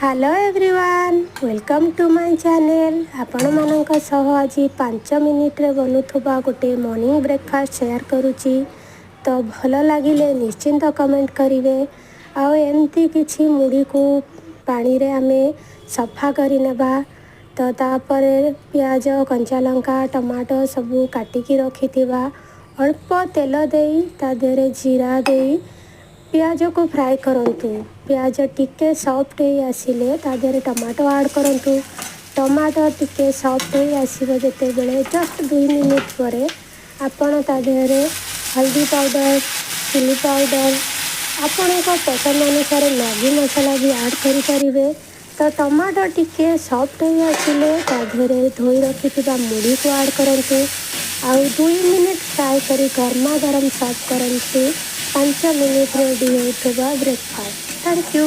Hello everyone welcome to my channel आपण मानक सह आज 5 मिनिट रे बनूथबा गोटे मॉर्निंग ब्रेकफास्ट शेयर करूची। तो भल लगिले निश्चिंत कमेंट करिवे। आ एमती किछि मुड़ी को पानी रे आमे सफा करि नेबा। तो तापरे प्याज कंचा लंका टमाटो सबू काटिकी रखिथिबा। अल्प तेल देई ता देरे जीरा देई प्याज को फ्राए करंतु। प्याज टिके सॉफ्ट हो आसिले ता देरे टमाटो ऐड करंतु। टमाटो टिके सॉफ्ट हो आसीबो जेते बेले जस्ट 2 मिनिट परे आपण ता देरे हल्दी पाउडर चिली पाउडर आपण को पसंद अनुसार मैगी मसाला भी ऐड करि परिबे। तो टमाटो टिके सॉफ्ट हो आसिले ता देरे धोई रखिथिबा मुड़ी को ऐड करंतु। आउ 2 मिनिट फ्राए करी गरमा गरम सर्व करंतु। 5 मिनिट रेडी होगा ब्रेकफास्ट। Thank you.